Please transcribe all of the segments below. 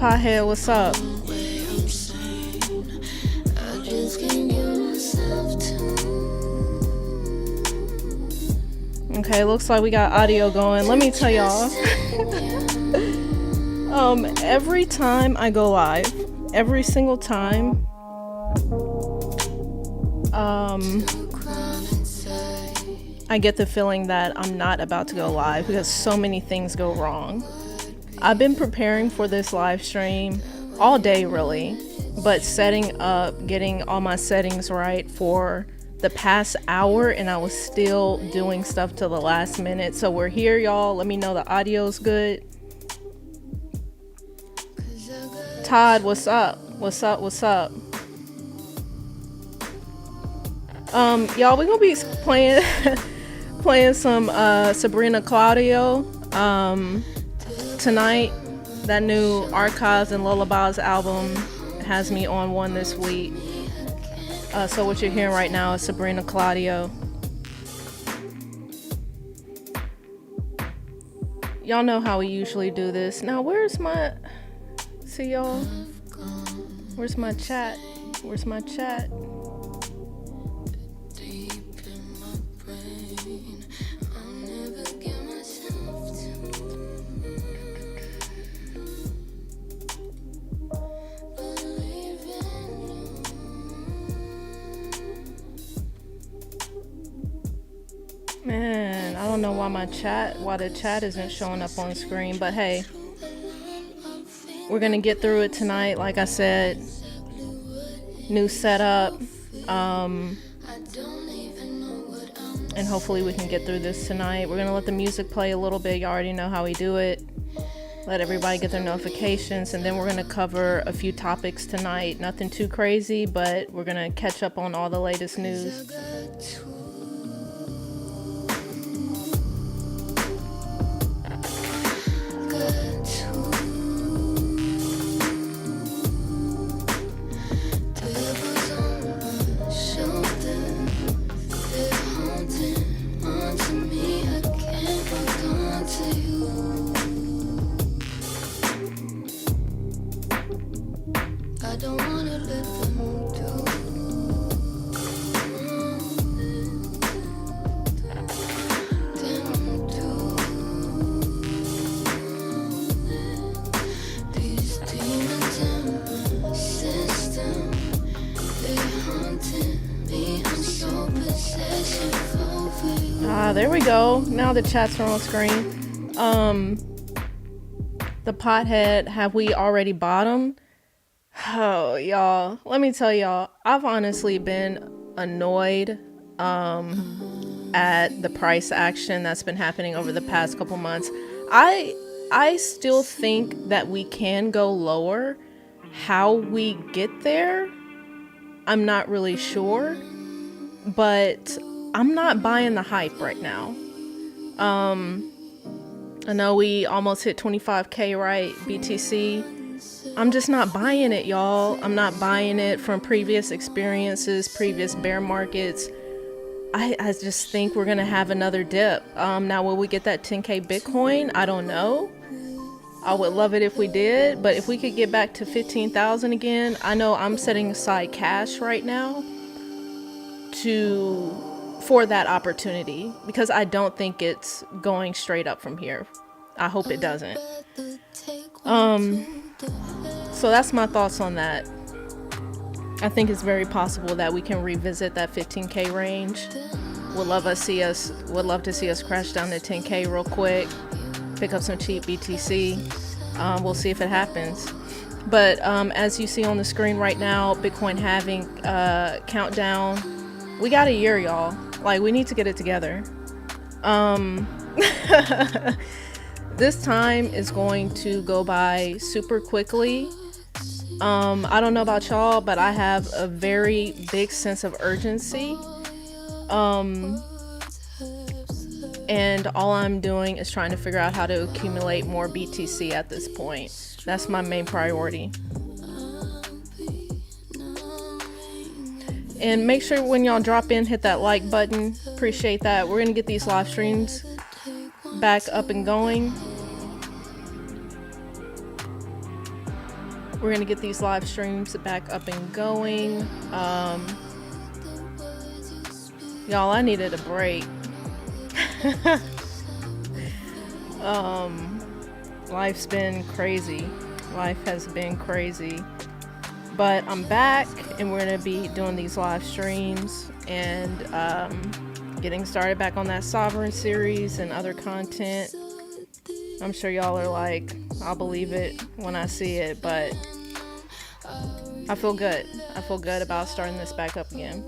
Pothead, what's up? Okay, looks like we got audio going. Let me tell y'all. Every time I go live, every single time, I get the feeling that I'm not about to go live because so many things go wrong. I've been preparing for this live stream all day really, but setting up, getting all my settings right for the past hour, and I was still doing stuff till the last minute. So we're here, y'all. Let me know the audio's good. Todd, what's up? What's up? What's up? Y'all, we're gonna be playing playing some Sabrina Claudio tonight. That new Archives and Lullabies album has me on one this week. So what you're hearing right now is Sabrina Claudio. Y'all know how we usually do this. Now, where's my... See y'all? Where's my chat? Where's my chat? Man, I don't know why the chat isn't showing up on screen, but hey, we're gonna get through it tonight. Like I said, new setup, and hopefully we can get through this tonight. We're gonna let the music play a little bit. You already know how we do it. Let everybody get their notifications, and then we're gonna cover a few topics tonight. Nothing too crazy, but we're gonna catch up on all the latest news. There we go. Now the chats are on screen. The pothead, have we already bottomed? Oh, y'all. Let me tell y'all, I've honestly been annoyed at the price action that's been happening over the past couple months. I still think that we can go lower. How we get there, I'm not really sure. But I'm not buying the hype right now. I know we almost hit 25K, right? BTC. I'm just not buying it, y'all. I'm not buying it from previous experiences, previous bear markets. I just think we're gonna have another dip. Now, will we get that 10K Bitcoin? I don't know. I would love it if we did, but if we could get back to 15,000 again, I know I'm setting aside cash right now for that opportunity, because I don't think it's going straight up from here. I hope it doesn't. So that's my thoughts on that. I think it's very possible that we can revisit that 15K range. Would love to see us crash down to 10K real quick, pick up some cheap BTC. We'll see if it happens. But as you see on the screen right now, Bitcoin halving countdown. We got a year, y'all. Like, we need to get it together. This time is going to go by super quickly. I don't know about y'all, but I have a very big sense of urgency. And all I'm doing is trying to figure out how to accumulate more BTC at this point. That's my main priority. And make sure when y'all drop in, hit that like button. Appreciate that. We're gonna get these live streams back up and going. We're gonna get these live streams back up and going. Y'all, I needed a break. Life's been crazy. Life has been crazy. But I'm back, and we're gonna be doing these live streams and getting started back on that Sovereign series and other content. I'm sure y'all are like, I'll believe it when I see it, but I feel good. I feel good about starting this back up again.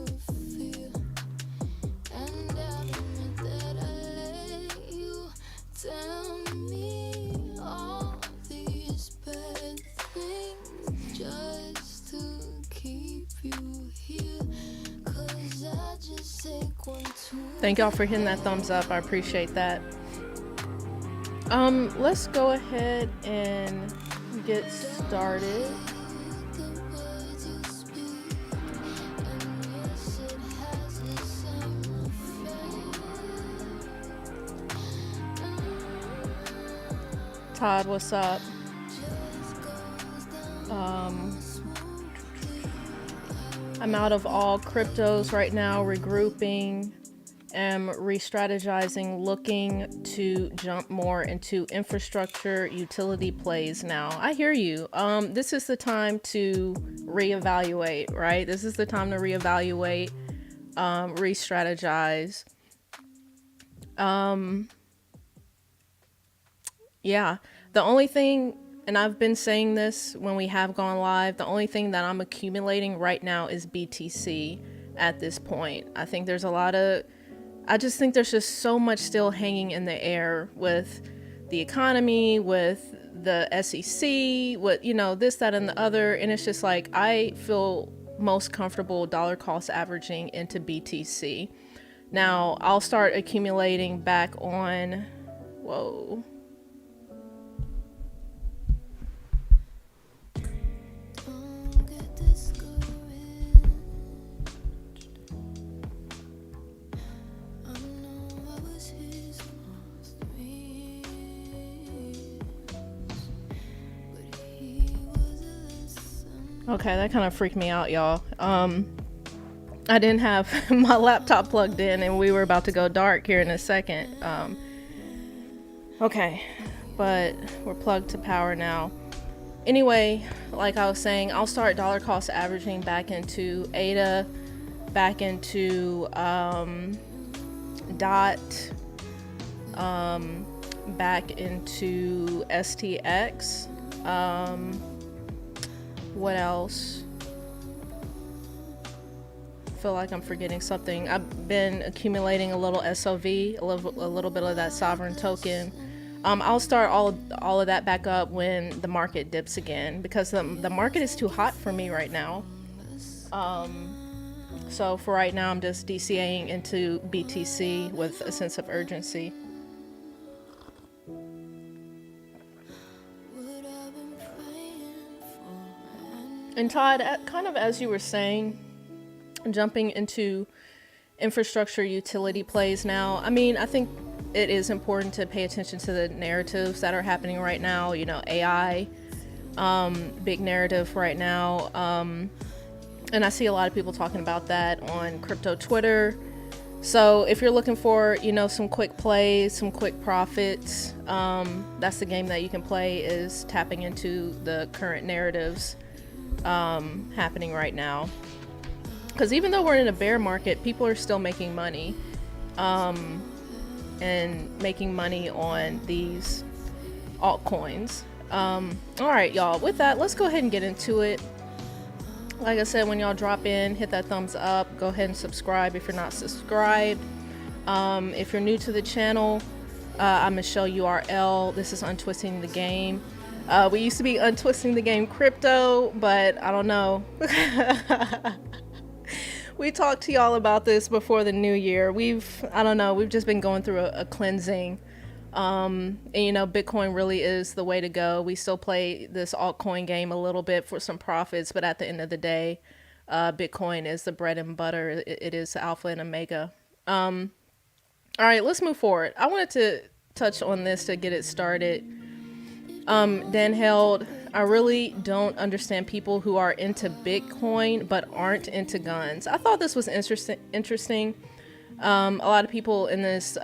Thank y'all for hitting that thumbs up. I appreciate that. Let's go ahead and get started. Todd, what's up? I'm out of all cryptos right now, regrouping, am re-strategizing, looking to jump more into infrastructure utility plays now. I hear you. This is the time to reevaluate, right? This is the time to reevaluate, re-strategize. Yeah, the only thing, and I've been saying this when we have gone live, the only thing that I'm accumulating right now is BTC at this point. I think there's I just think there's just so much still hanging in the air with the economy, with the SEC, with, this, that, and the other. And it's just like, I feel most comfortable dollar cost averaging into BTC. Now I'll start accumulating back on, whoa. Okay, that kind of freaked me out, y'all. I didn't have my laptop plugged in, and we were about to go dark here in a second. Okay, but we're plugged to power now. Anyway, like I was saying, I'll start dollar cost averaging back into ADA, back into DOT, back into STX. What else? I feel like I'm forgetting something. I've been accumulating a little SOV, a little bit of that sovereign token. I'll start all of that back up when the market dips again, because the market is too hot for me right now. So for right now, I'm just DCAing into BTC with a sense of urgency. And Todd, kind of as you were saying, jumping into infrastructure utility plays now. I mean, I think it is important to pay attention to the narratives that are happening right now. AI, big narrative right now. And I see a lot of people talking about that on crypto Twitter. So if you're looking for, some quick plays, some quick profits, that's the game that you can play, is tapping into the current narratives happening right now. Because even though we're in a bear market, people are still making money, and making money on these altcoins. All right, y'all, with that, let's go ahead and get into it. Like I said, when y'all drop in, hit that thumbs up, go ahead and subscribe if you're not subscribed. If you're new to the channel, I'm Michelle URL. This is Untwisting the Game. We used to be Untwisting the Game Crypto, but I don't know. We talked to y'all about this before the new year. We've just been going through a cleansing. And Bitcoin really is the way to go. We still play this altcoin game a little bit for some profits, but at the end of the day, Bitcoin is the bread and butter. It is alpha and omega. All right, let's move forward. I wanted to touch on this to get it started. Dan Held, I really don't understand people who are into Bitcoin but aren't into guns. I thought this was interesting. A lot of people in this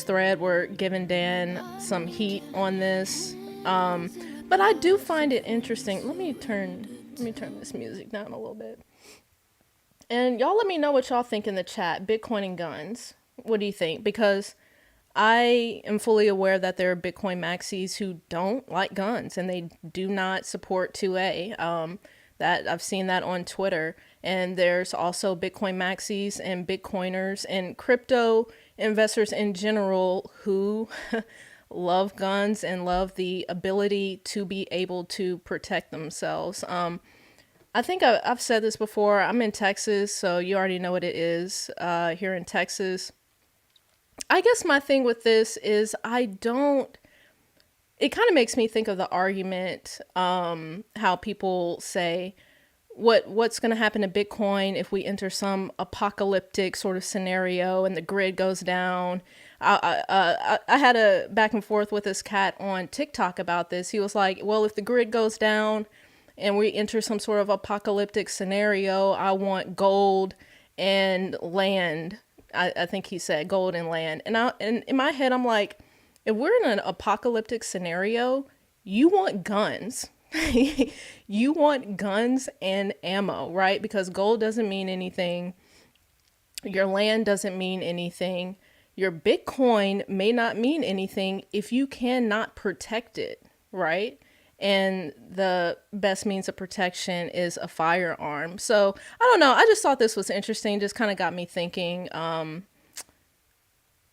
thread were giving Dan some heat on this, but I do find it interesting. Let me turn this music down a little bit, and y'all let me know what y'all think in the chat. Bitcoin and guns. What do you think? Because I am fully aware that there are Bitcoin maxis who don't like guns and they do not support 2A. That I've seen that on Twitter. And there's also Bitcoin maxis and Bitcoiners and crypto investors in general who love guns and love the ability to be able to protect themselves. I think I've said this before. I'm in Texas, so you already know what it is here in Texas. I guess my thing with this is it kind of makes me think of the argument, how people say, what's going to happen to Bitcoin if we enter some apocalyptic sort of scenario and the grid goes down. I had a back and forth with this cat on TikTok about this. He was like, well, if the grid goes down and we enter some sort of apocalyptic scenario, I want gold and land. I think he said gold and land. And in my head, I'm like, if we're in an apocalyptic scenario, you want guns. You want guns and ammo, right? Because gold doesn't mean anything. Your land doesn't mean anything. Your Bitcoin may not mean anything if you cannot protect it, right? And the best means of protection is a firearm. So I don't know. I just thought this was interesting. Just kind of got me thinking.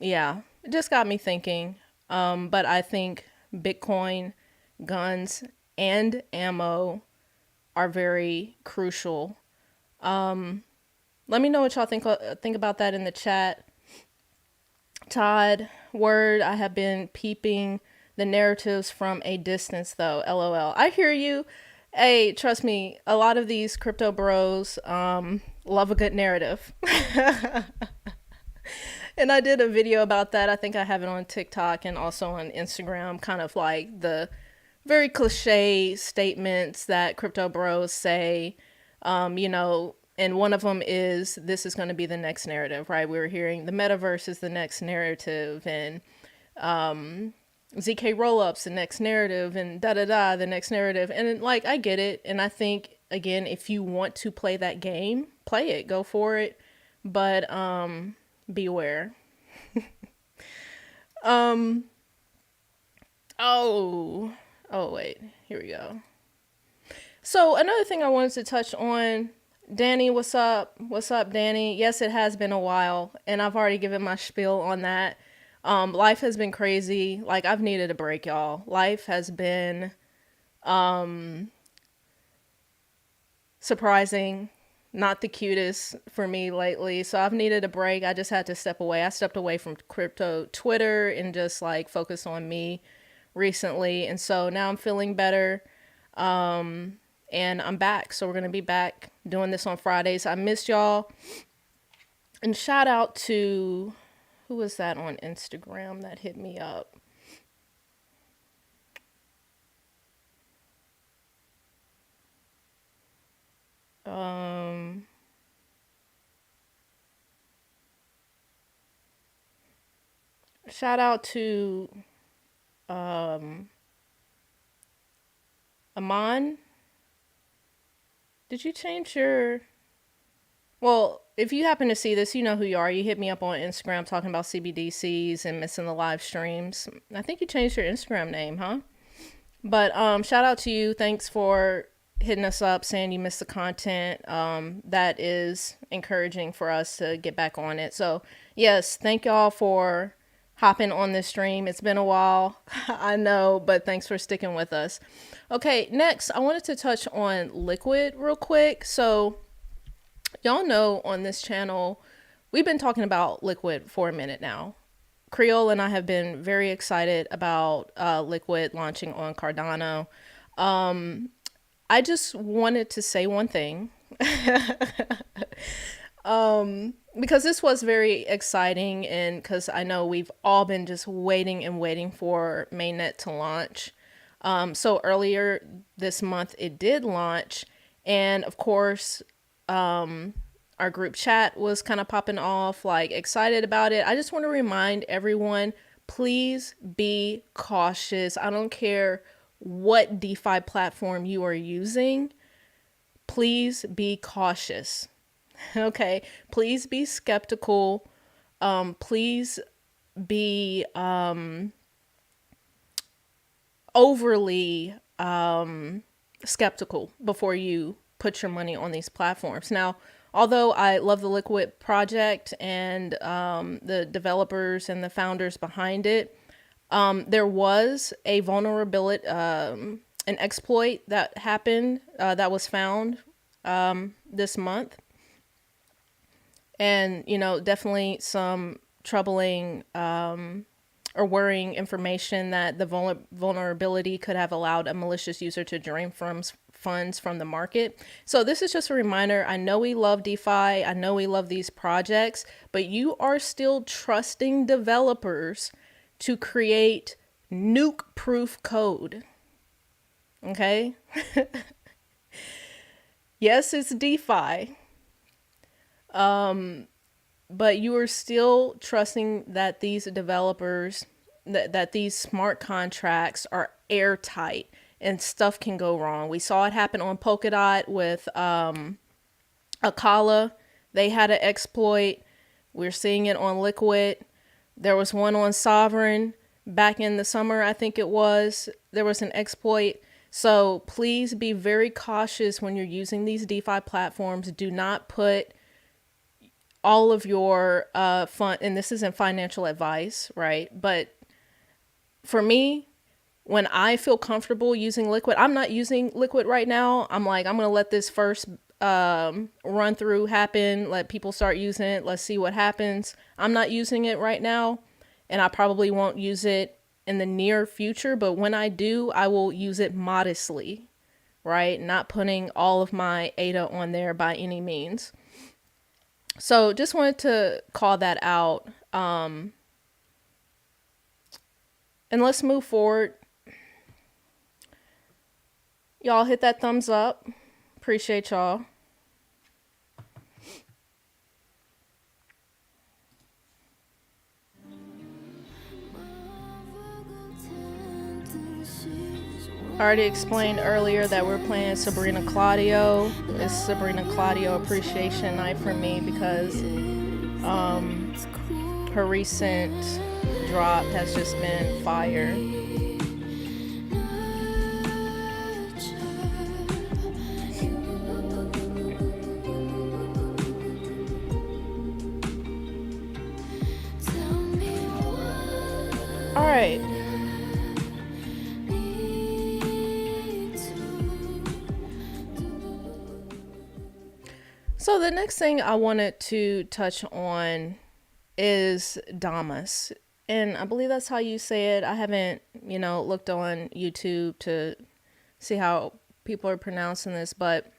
Yeah, it just got me thinking. But I think Bitcoin, guns, and ammo are very crucial. Let me know what y'all think about that in the chat. Todd, word, I have been peeping the narratives from a distance though. LOL. I hear you. Hey, trust me, a lot of these crypto bros love a good narrative. And I did a video about that. I think I have it on TikTok and also on Instagram, kind of like the very cliche statements that crypto bros say, and one of them is, this is going to be the next narrative, right? We were hearing the metaverse is the next narrative, and ZK rollups, the next narrative, and the next narrative. And like, I get it. And I think, again, if you want to play that game, play it, go for it. But beware. Oh, wait, here we go. So another thing I wanted to touch on, Danny, what's up? What's up, Danny? Yes, it has been a while, and I've already given my spiel on that. Life has been crazy. Like, I've needed a break, y'all. Life has been surprising, not the cutest for me lately. So I've needed a break. I just had to step away. I stepped away from crypto Twitter and just like focus on me recently. And so now I'm feeling better. And I'm back. So we're going to be back doing this on Fridays. I missed y'all. And shout out to, who was that on Instagram that hit me up? Shout out to Aman. Did you change your... Well, if you happen to see this, you know who you are. You hit me up on Instagram talking about CBDCs and missing the live streams. I think you changed your Instagram name, huh? But shout out to you. Thanks for hitting us up, saying you missed the content. That is encouraging for us to get back on it. So yes, thank y'all for hopping on this stream. It's been a while, I know, but thanks for sticking with us. Okay, next, I wanted to touch on Liqwid real quick. So y'all know on this channel, we've been talking about Liqwid for a minute now. Creole and I have been very excited about Liqwid launching on Cardano. I just wanted to say one thing. Because this was very exciting, and because I know we've all been just waiting and waiting for mainnet to launch. So earlier this month it did launch, and of course, our group chat was kind of popping off, like excited about it. I just want to remind everyone, please be cautious. I don't care what DeFi platform you are using. Please be cautious. Okay. Please be skeptical. Please be overly skeptical before you put your money on these platforms. Now, although I love the Liqwid project and the developers and the founders behind it, there was a vulnerability, an exploit that happened, that was found this month. And, definitely some troubling or worrying information that the vulnerability could have allowed a malicious user to drain funds from the market. So this is just a reminder. I know we love DeFi. I know we love these projects, but you are still trusting developers to create nuke-proof code. Okay? Yes, it's DeFi. But you are still trusting that these developers, that these smart contracts are airtight and stuff can go wrong. We saw it happen on Polkadot with Akala. They had an exploit. We're seeing it on Liqwid. There was one on Sovereign back in the summer, I think it was. There was an exploit. So please be very cautious when you're using these DeFi platforms. Do not put all of your fund, and this isn't financial advice, right? But for me, when I feel comfortable using Liqwid, I'm not using Liqwid right now. I'm like, I'm going to let this first run through happen, let people start using it. Let's see what happens. I'm not using it right now, and I probably won't use it in the near future. But when I do, I will use it modestly, right? Not putting all of my ADA on there by any means. So just wanted to call that out. And let's move forward. Y'all hit that thumbs up. Appreciate y'all. I already explained earlier that we're playing Sabrina Claudio. It's Sabrina Claudio Appreciation Night for me because her recent drop has just been fire. All right. So the next thing I wanted to touch on is Damus. And I believe that's how you say it. I haven't, looked on YouTube to see how people are pronouncing this, but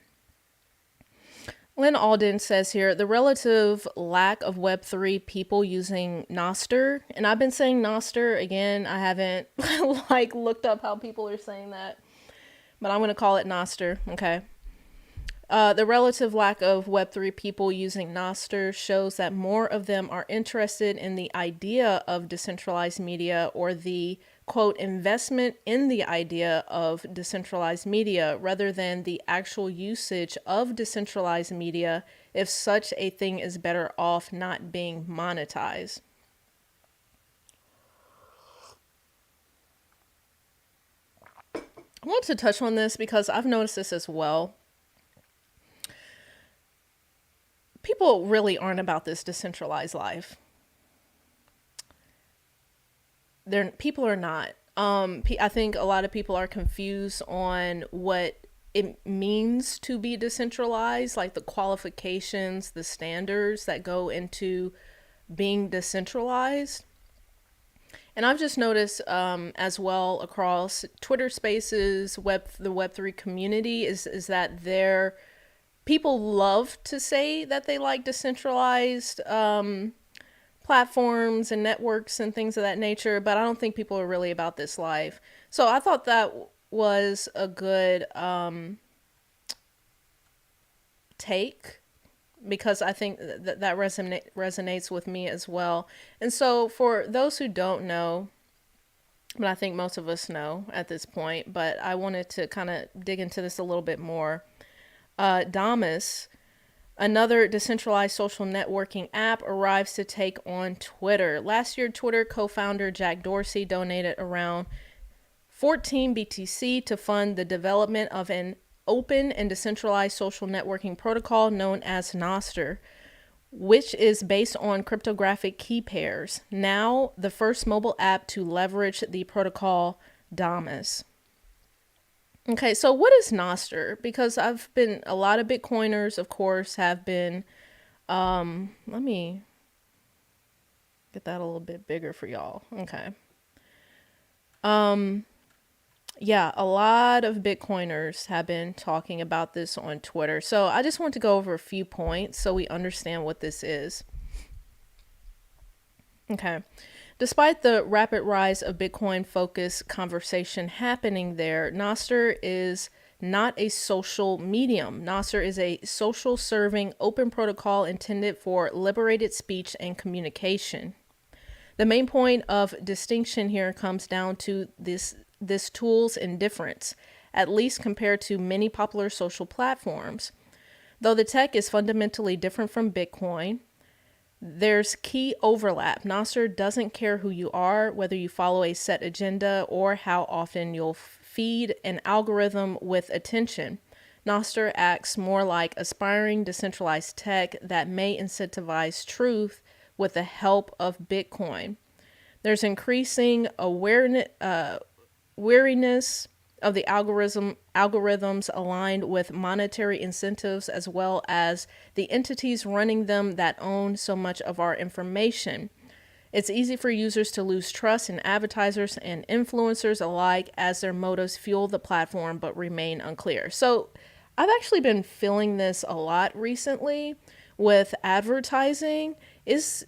Lynn Alden says here, the relative lack of Web3 people using Nostr. And I've been saying Nostr again. I haven't looked up how people are saying that, but I'm going to call it Nostr. Okay. The relative lack of Web3 people using Nostr shows that more of them are interested in the idea of decentralized media or the, quote, investment in the idea of decentralized media rather than the actual usage of decentralized media if such a thing is better off not being monetized. I want to touch on this because I've noticed this as well. People really aren't about this decentralized life. People are not. I think a lot of people are confused on what it means to be decentralized, like the qualifications, the standards that go into being decentralized. And I've just noticed as well across Twitter Spaces, the Web3 community is that people love to say that they like decentralized platforms and networks and things of that nature, but I don't think people are really about this life. So I thought that was a good take, because I think that resonates with me as well. And so for those who don't know, but I think most of us know at this point, but I wanted to kind of dig into this a little bit more. Damus, another decentralized social networking app, arrives to take on Twitter. Last year, Twitter co-founder Jack Dorsey donated around 14 BTC to fund the development of an open and decentralized social networking protocol known as Nostr, which is based on cryptographic key pairs. Now, the first mobile app to leverage the protocol, Damus. Okay, so what is Nostr? Because a lot of Bitcoiners, of course, have been, let me get that a little bit bigger for y'all. Okay. Yeah, a lot of Bitcoiners have been talking about this on Twitter. So I just want to go over a few points so we understand what this is. Okay. Despite the rapid rise of Bitcoin-focused conversation happening there, Nostr is not a social medium. Nostr is a social serving open protocol intended for liberated speech and communication. The main point of distinction here comes down to this tool's indifference, at least compared to many popular social platforms. Though the tech is fundamentally different from Bitcoin, there's key overlap. Nostr doesn't care who you are, whether you follow a set agenda, or how often you'll feed an algorithm with attention. Nostr acts more like aspiring decentralized tech that may incentivize truth with the help of Bitcoin. There's increasing weariness of the algorithms aligned with monetary incentives, as well as the entities running them that own so much of our information. It's easy for users to lose trust in advertisers and influencers alike as their motives fuel the platform but remain unclear. So I've actually been feeling this a lot recently with advertising. Is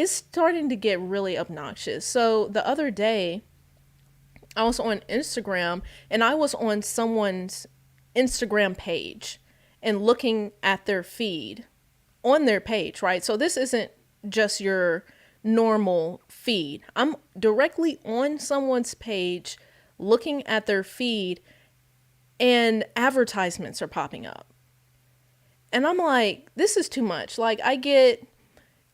starting to get really obnoxious. So the other day, I was on Instagram and I was on someone's Instagram page and looking at their feed on their page, right? So this isn't just your normal feed. I'm directly on someone's page looking at their feed and advertisements are popping up. And I'm like, this is too much. Like, I get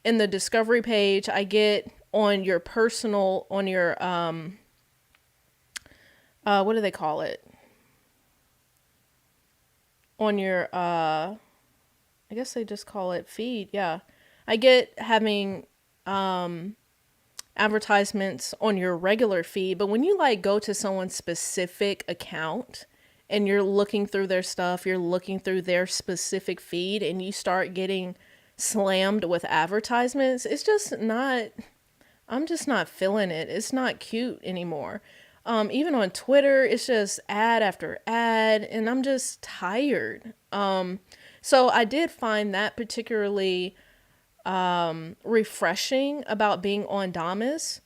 in the discovery page, I get on your personal, on your, what do they call it? On your, I guess they just call it feed. Yeah. I get having, advertisements on your regular feed, but when you like go to someone's specific account and you're looking through their stuff, you're looking through their specific feed and you start getting slammed with advertisements, it's just not, I'm just not feeling it. It's not cute anymore. Even on Twitter, it's just ad after ad and I'm just tired. So I did find that particularly refreshing about being on Damus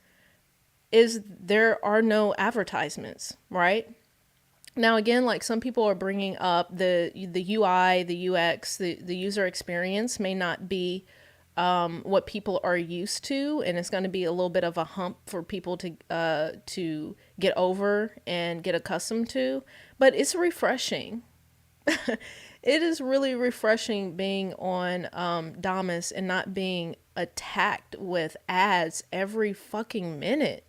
is there are no advertisements, right? Now, again, like some people are bringing up the UI, the UX, the user experience may not be what people are used to, and it's going to be a little bit of a hump for people to get over and get accustomed to. But it's refreshing. It is really refreshing being on Damus and not being attacked with ads every fucking minute.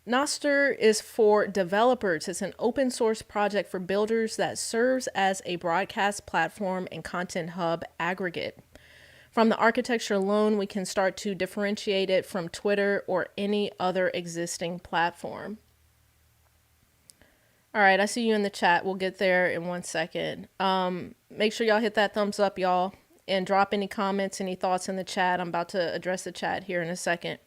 Nostr is for developers. It's an open source project for builders that serves as a broadcast platform and content hub aggregate. From the architecture alone, we can start to differentiate it from Twitter or any other existing platform. All right, I see you in the chat. We'll get there in 1 second. Make sure y'all hit that thumbs up, y'all, and drop any comments, any thoughts in the chat. I'm about to address the chat here in a second.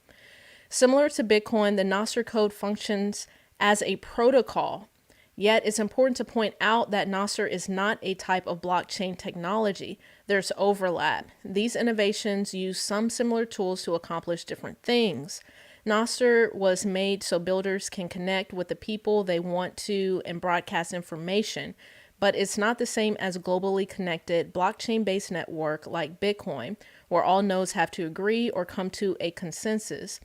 Similar to Bitcoin, the Nostr code functions as a protocol. Yet it's important to point out that Nostr is not a type of blockchain technology. There's overlap. These innovations use some similar tools to accomplish different things. Nostr was made so builders can connect with the people they want to and broadcast information, but it's not the same as a globally connected blockchain-based network like Bitcoin, where all nodes have to agree or come to a consensus.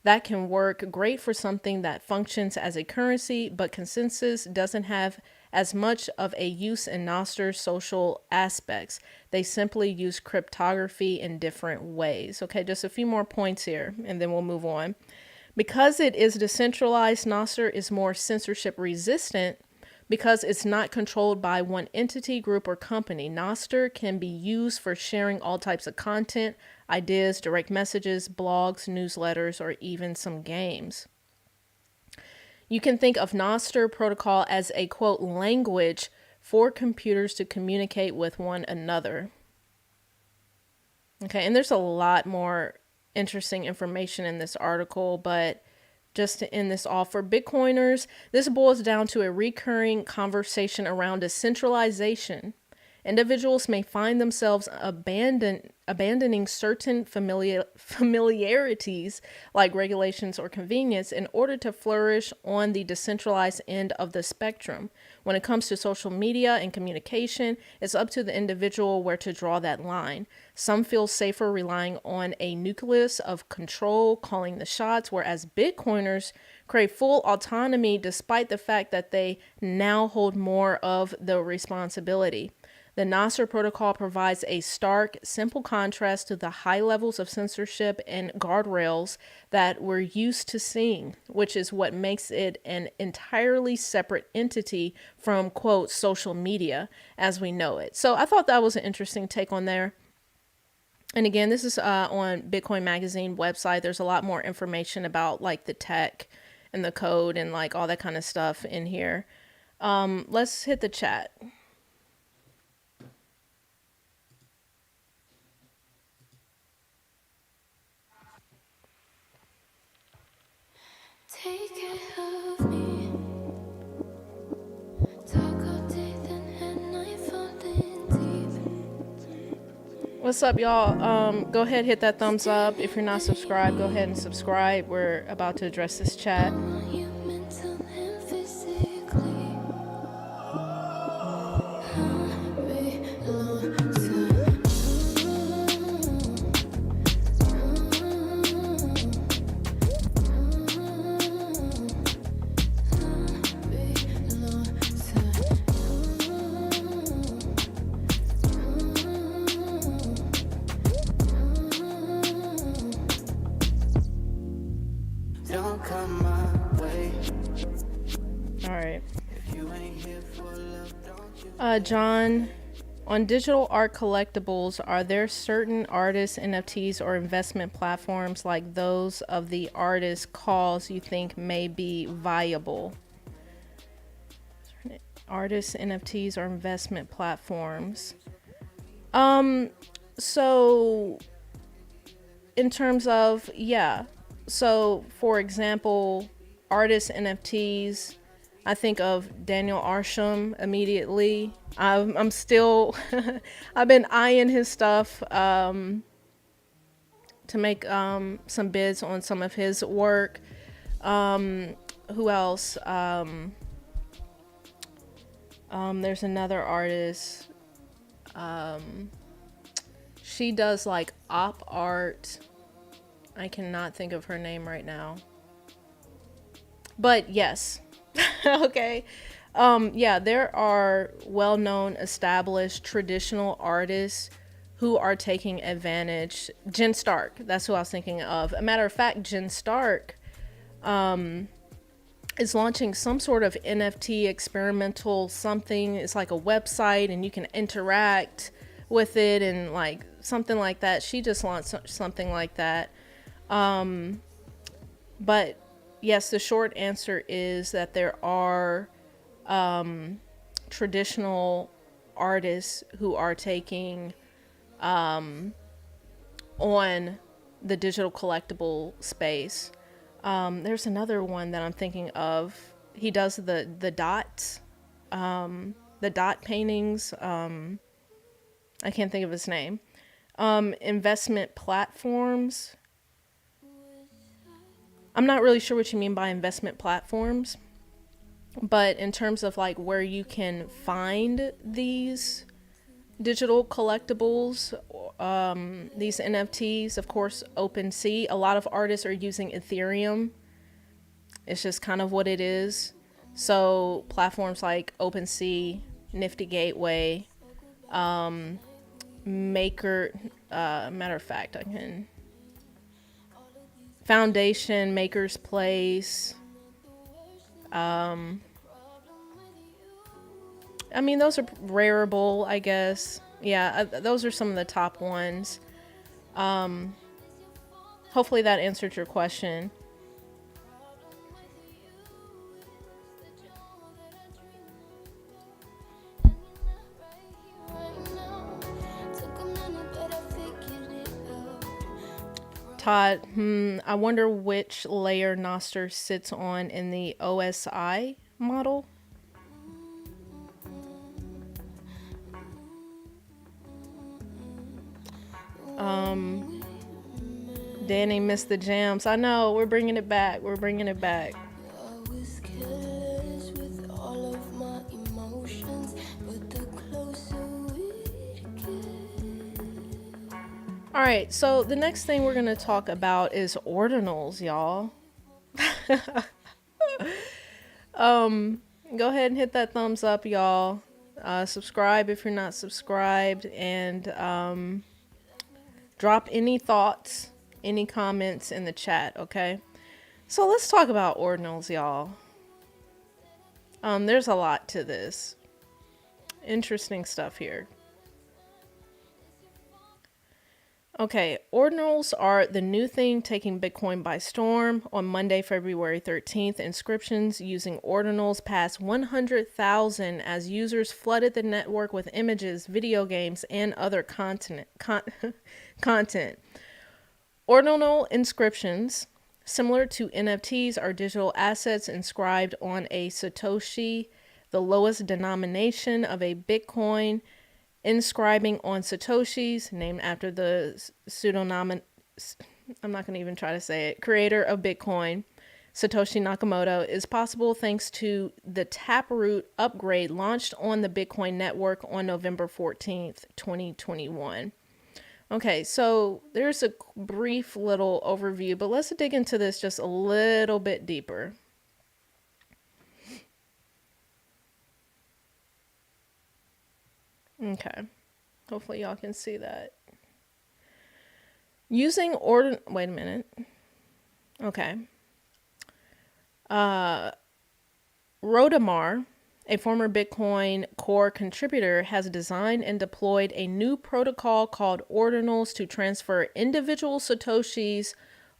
That can work great for something that functions as a currency, but consensus doesn't have as much of a use in Nostr's social aspects. They simply use cryptography in different ways. Okay, just a few more points here, and then we'll move on. Because it is decentralized, Nostr is more censorship resistant because it's not controlled by one entity, group, or company. Nostr can be used for sharing all types of content, ideas, direct messages, blogs, newsletters, or even some games. You can think of Nostr protocol as a, quote, language for computers to communicate with one another. Okay, and there's a lot more interesting information in this article, but just to end this off, for Bitcoiners, this boils down to a recurring conversation around decentralization. Individuals may find themselves abandoning certain familiarities like regulations or convenience in order to flourish on the decentralized end of the spectrum. When it comes to social media and communication, it's up to the individual where to draw that line. Some feel safer relying on a nucleus of control, calling the shots, whereas Bitcoiners crave full autonomy despite the fact that they now hold more of the responsibility. The Nostr protocol provides a stark, simple contrast to the high levels of censorship and guardrails that we're used to seeing, which is what makes it an entirely separate entity from, quote, social media as we know it. So I thought that was an interesting take on there. And again, this is on Bitcoin Magazine website. There's a lot more information about like the tech and the code and like all that kind of stuff in here. Let's hit the chat. Take care of me. Talk all day, then at night, falling deep. What's up, y'all? Go ahead, hit that thumbs up. If you're not subscribed, go ahead and subscribe. We're about to address this chat. You mental and physically. Belong to don't come my way. All right. If you ain't here for love, don't you? John, on digital art collectibles, are there certain artists, NFTs, or investment platforms like those of the artist calls you think may be viable? Artists, NFTs, or investment platforms. So in terms of, yeah. So for example, artists, NFTs, I think of Daniel Arsham immediately. I'm still, I've been eyeing his stuff to make some bids on some of his work. Who else? There's another artist. She does like op art. I cannot think of her name right now. But yes. Okay. Yeah, there are well-known, established, traditional artists who are taking advantage. Jen Stark, that's who I was thinking of. A matter of fact, Jen Stark is launching some sort of NFT experimental something. It's like a website and you can interact with it and like something like that. She just launched something like that. But yes, the short answer is that there are traditional artists who are taking on the digital collectible space. There's another one that I'm thinking of. He does the dots, the dot paintings. I can't think of his name. Investment platforms. I'm not really sure what you mean by investment platforms, but in terms of like where you can find these digital collectibles, these NFTs, of course, OpenSea. A lot of artists are using Ethereum. It's just kind of what it is. So platforms like OpenSea, Nifty Gateway, Maker, matter of fact, I can Foundation, Maker's Place. I mean, those are Rareable, I guess. Yeah, those are some of the top ones. Hopefully that answered your question. Todd, I wonder which layer Nostr sits on in the OSI model. Danny missed the jams. I know, we're bringing it back. We're bringing it back. I was careless with all of my emotions, but the closer we get. All right, so the next thing we're going to talk about is ordinals, y'all. Go ahead and hit that thumbs up, y'all. Subscribe if you're not subscribed, and drop any thoughts, any comments in the chat, okay? So let's talk about ordinals, y'all. There's a lot to this. Interesting stuff here. Okay, ordinals are the new thing taking Bitcoin by storm. On Monday, February 13th, inscriptions using ordinals passed 100,000 as users flooded the network with images, video games, and other content. Ordinal inscriptions, similar to NFTs, are digital assets inscribed on a Satoshi, the lowest denomination of a Bitcoin. Inscribing on Satoshis, named after the pseudonym, I'm not going to even try to say it, creator of Bitcoin, Satoshi Nakamoto, is possible thanks to the Taproot upgrade launched on the Bitcoin network on November 14th, 2021. Okay, so there's a brief little overview, but let's dig into this just a little bit deeper. Okay, hopefully y'all can see that. Using wait a minute. Okay. Rodamar, a former Bitcoin Core contributor, has designed and deployed a new protocol called Ordinals to transfer individual Satoshis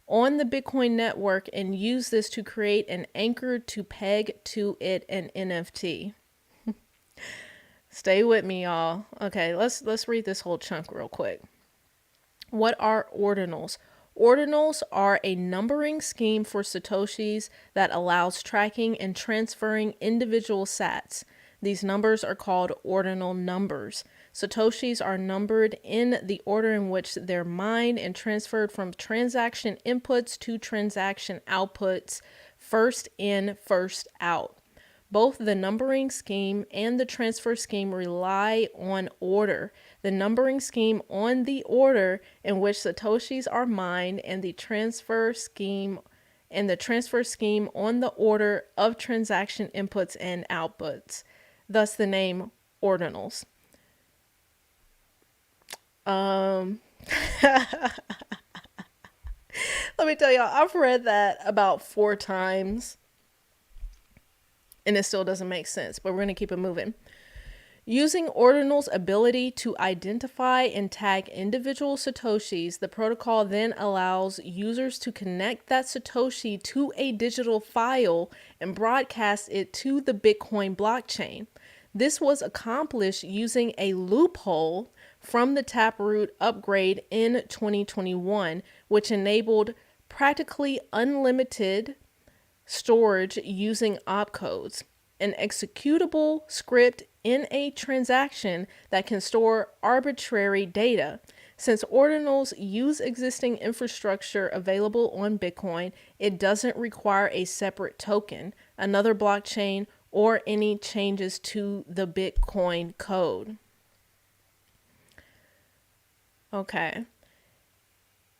on the Bitcoin network and use this to create an anchor to peg to it an NFT. Stay with me, y'all. Okay, let's read this whole chunk real quick. What are ordinals? Ordinals are a numbering scheme for Satoshis that allows tracking and transferring individual sats. These numbers are called ordinal numbers. Satoshis are numbered in the order in which they're mined and transferred from transaction inputs to transaction outputs, first in, first out. Both the numbering scheme and the transfer scheme rely on order. The numbering scheme on the order in which Satoshis are mined, and the transfer scheme on the order of transaction inputs and outputs. Thus the name ordinals. Let me tell y'all, I've read that about 4 times. And it still doesn't make sense, but we're going to keep it moving. Using Ordinal's ability to identify and tag individual Satoshis, the protocol then allows users to connect that Satoshi to a digital file and broadcast it to the Bitcoin blockchain. This was accomplished using a loophole from the Taproot upgrade in 2021, which enabled practically unlimited storage using opcodes, an executable script in a transaction that can store arbitrary data. Since ordinals use existing infrastructure available on Bitcoin, it doesn't require a separate token, another blockchain, or any changes to the Bitcoin code. Okay.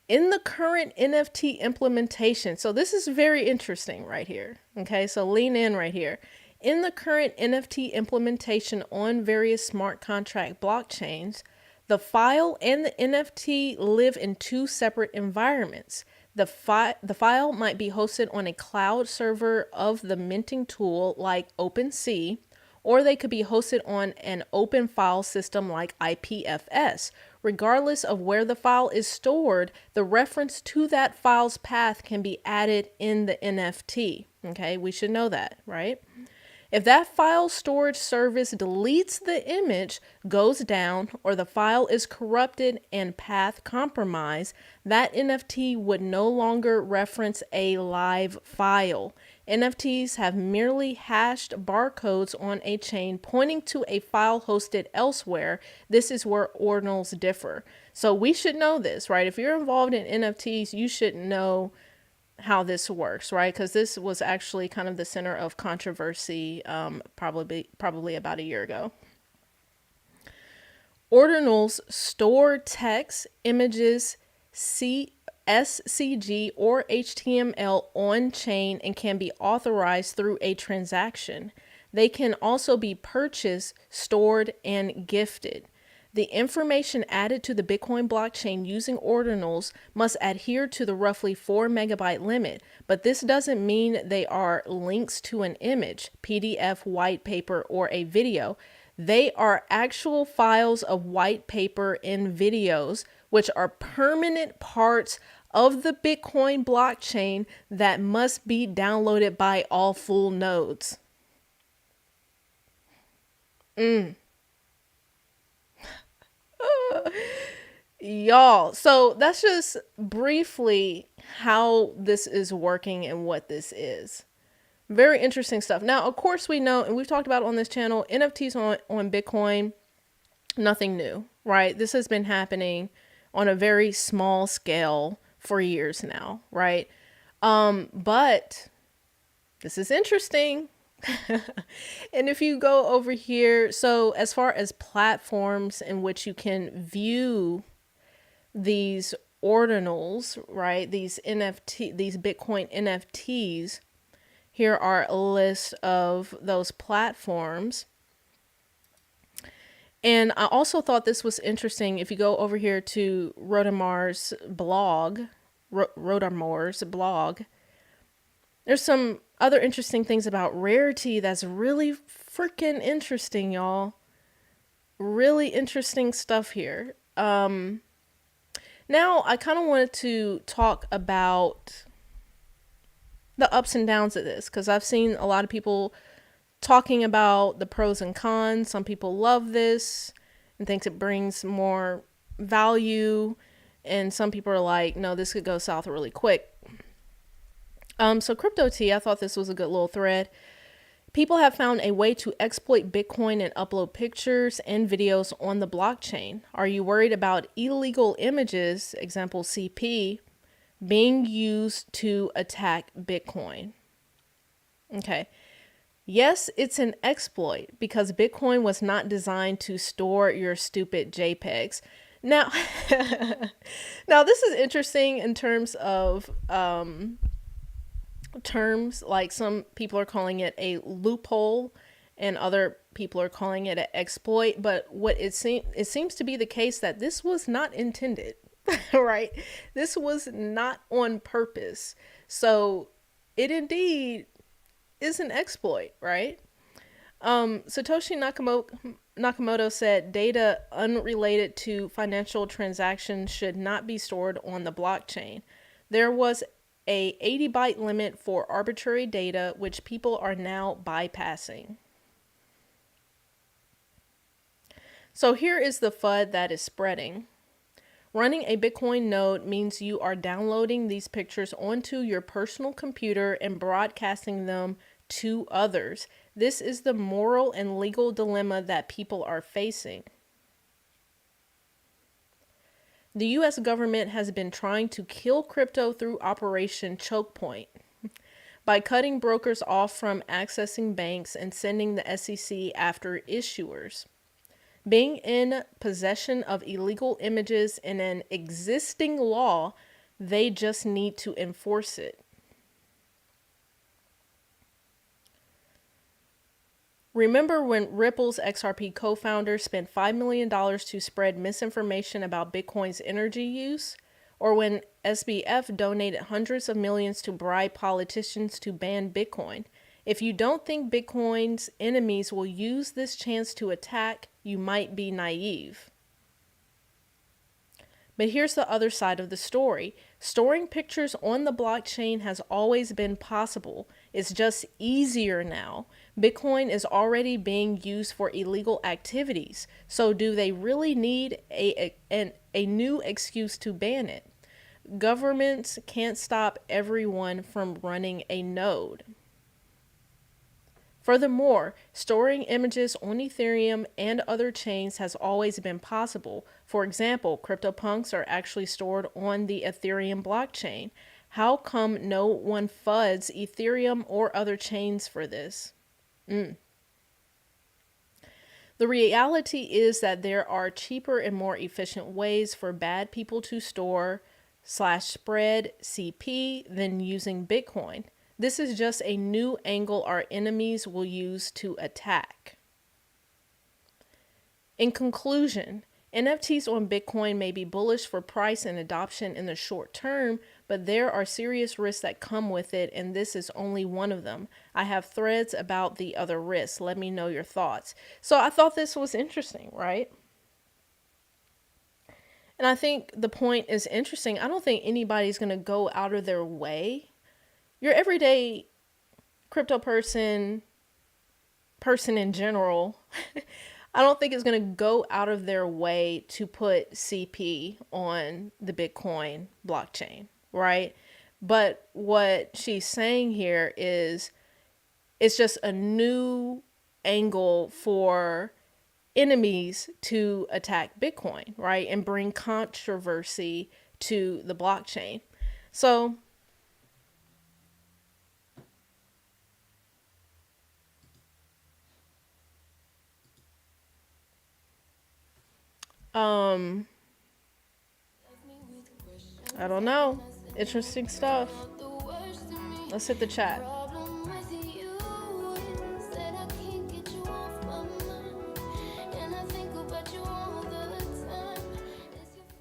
In the current NFT implementation, so this is very interesting right here. Okay, so lean in right here. In the current NFT implementation on various smart contract blockchains, the file and the NFT live in two separate environments. The file might be hosted on a cloud server of the minting tool like OpenSea, or they could be hosted on an open file system like IPFS. Regardless of where the file is stored, the reference to that file's path can be added in the NFT. Okay, we should know that, right? If that file storage service deletes the image, goes down, or the file is corrupted and path compromised, that NFT would no longer reference a live file. NFTs have merely hashed barcodes on a chain pointing to a file hosted elsewhere. This is where ordinals differ. So we should know this, right? If you're involved in NFTs, you should know how this works, right? Because this was actually kind of the center of controversy probably about a year ago. Ordinals store text, images, SCG, or HTML on chain and can be authorized through a transaction. They can also be purchased, stored, and gifted. The information added to the Bitcoin blockchain using ordinals must adhere to the roughly 4 megabyte limit, but this doesn't mean they are links to an image, PDF, white paper, or a video. They are actual files of white paper and videos, which are permanent parts of the Bitcoin blockchain that must be downloaded by all full nodes. Y'all, so that's just briefly how this is working and what this is. Very interesting stuff. Now, of course, we know, and we've talked about it on this channel, NFTs on Bitcoin, nothing new, right? This has been happening on a very small scale for years now, right? But this is interesting. And if you go over here, so as far as platforms in which you can view these ordinals, right? These Bitcoin NFTs, here are a list of those platforms. And I also thought this was interesting. If you go over here to Rodamar's blog, there's some other interesting things about Rarity that's really freaking interesting, y'all. Really interesting stuff here. Now I kind of wanted to talk about the ups and downs of this, because I've seen a lot of people talking about the pros and cons. Some people love this and thinks it brings more value, and some people are like, no, this could go south really quick. So Crypto T, I thought this was a good little thread. People have found a way to exploit Bitcoin and upload pictures and videos on the blockchain. Are you worried about illegal images, example CP, being used to attack Bitcoin? Okay. Yes, it's an exploit because Bitcoin was not designed to store your stupid JPEGs. Now, now this is interesting in terms of terms, like some people are calling it a loophole and other people are calling it an exploit, but what it seems to be the case that this was not intended, right? This was not on purpose. So it indeed is an exploit, right? Satoshi Nakamoto said data unrelated to financial transactions should not be stored on the blockchain. There was a 80 byte limit for arbitrary data, which people are now bypassing. So here is the FUD that is spreading. Running a Bitcoin node means you are downloading these pictures onto your personal computer and broadcasting them to others. This is the moral and legal dilemma that people are facing. The US government has been trying to kill crypto through Operation Choke Point by cutting brokers off from accessing banks and sending the SEC after issuers. Being in possession of illegal images in an existing law, they just need to enforce it. Remember when Ripple's XRP co-founder spent $5 million to spread misinformation about Bitcoin's energy use? Or when SBF donated hundreds of millions to bribe politicians to ban Bitcoin? If you don't think Bitcoin's enemies will use this chance to attack, you might be naive. But here's the other side of the story. Storing pictures on the blockchain has always been possible. It's just easier now. Bitcoin is already being used for illegal activities. So do they really need a new excuse to ban it? Governments can't stop everyone from running a node. Furthermore, storing images on Ethereum and other chains has always been possible. For example, CryptoPunks are actually stored on the Ethereum blockchain. How come no one FUDs Ethereum or other chains for this? The reality is that there are cheaper and more efficient ways for bad people to store / spread CP than using Bitcoin. This is just a new angle our enemies will use to attack. In conclusion, NFTs on Bitcoin may be bullish for price and adoption in the short term, but there are serious risks that come with it, and this is only one of them. I have threads about the other risks. Let me know your thoughts. So I thought this was interesting, right? And I think the point is interesting. I don't think anybody's going to go out of their way. Your everyday crypto person in general, I don't think is going to go out of their way to put CP on the Bitcoin blockchain, right? But what she's saying here is it's just a new angle for enemies to attack Bitcoin, right? And bring controversy to the blockchain. So I don't know. Interesting stuff. Let's hit the chat.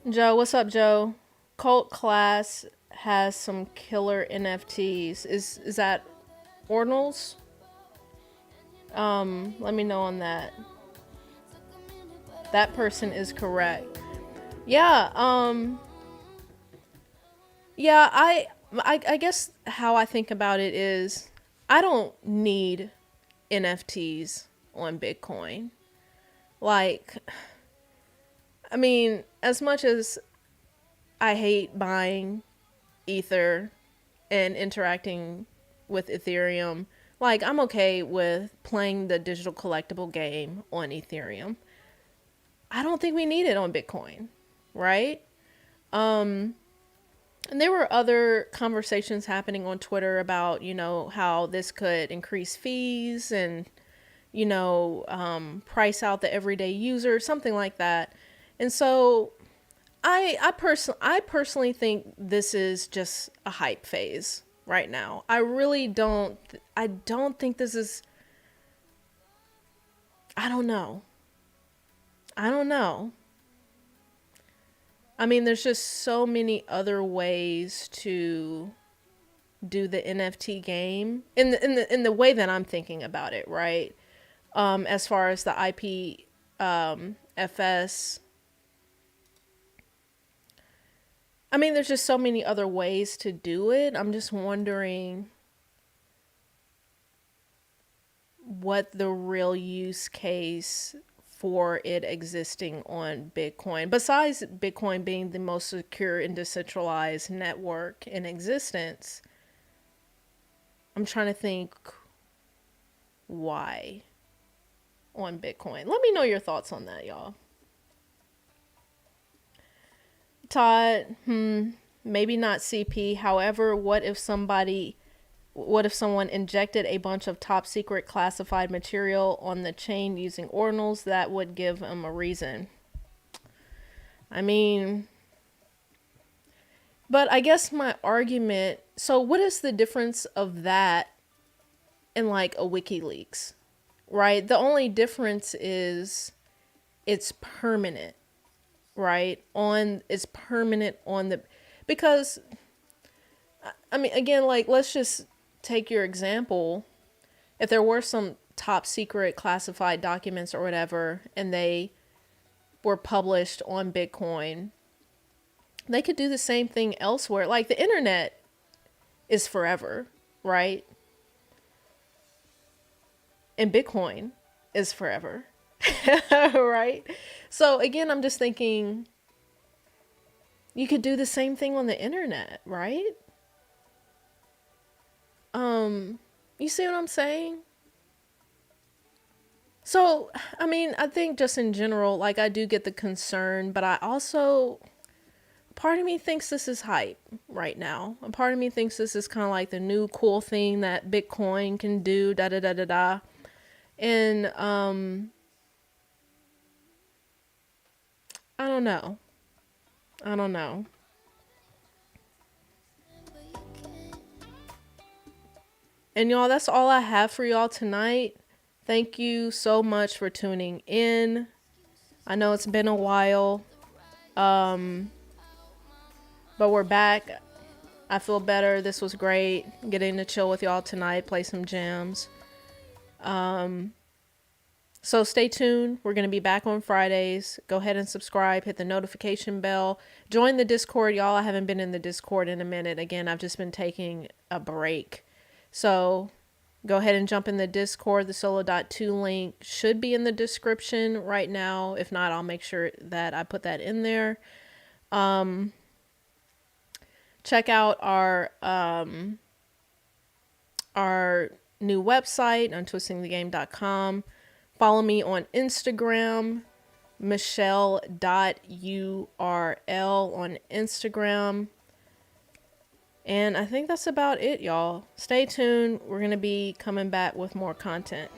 Joe, what's up, Joe? Cult Class has some killer NFTs. Is that Ordinals? Let me know on that. That person is correct. Yeah, yeah, I guess how I think about it is I don't need NFTs on Bitcoin. Like, I mean, as much as I hate buying Ether and interacting with Ethereum, like, I'm okay with playing the digital collectible game on Ethereum. I don't think we need it on Bitcoin, right? And there were other conversations happening on Twitter about, you know, how this could increase fees and, you know, price out the everyday user, something like that. And so I personally think this is just a hype phase right now. I don't think this is, I don't know. I mean, there's just so many other ways to do the NFT game in the way that I'm thinking about it, right? As far as the IP FS, I mean, there's just so many other ways to do it. I'm just wondering what the real use case for it existing on Bitcoin, besides Bitcoin being the most secure and decentralized network in existence. I'm trying to think why on Bitcoin. Let me know your thoughts on that, y'all. Todd, maybe not CP. However, what if someone injected a bunch of top secret classified material on the chain using ordinals? That would give them a reason. I mean, but I guess my argument, so what is the difference of that and like a WikiLeaks, right? The only difference is it's permanent, right? It's permanent on the, because I mean, again, like, let's just take your example. If there were some top secret classified documents or whatever, and they were published on Bitcoin, they could do the same thing elsewhere. Like, the internet is forever, right? And Bitcoin is forever, right? So again, I'm just thinking you could do the same thing on the internet, right? You see what I'm saying? So, I mean, I think just in general, like, I do get the concern, but I also, part of me thinks this is hype right now. A part of me thinks this is kind of like the new cool thing that Bitcoin can do, da da da da da. And, I don't know. And y'all, that's all I have for y'all tonight. Thank you so much for tuning in. I know it's been a while. But we're back. I feel better. This was great. Getting to chill with y'all tonight, play some jams. So stay tuned. We're going to be back on Fridays. Go ahead and subscribe. Hit the notification bell. Join the Discord, y'all. I haven't been in the Discord in a minute. Again, I've just been taking a break. So go ahead and jump in the Discord. The solo.2 link should be in the description right now. If not, I'll make sure that I put that in there. Check out our new website, untwistingthegame.com. Follow me on Instagram, michelle.url on Instagram. And I think that's about it, y'all. Stay tuned. We're going to be coming back with more content.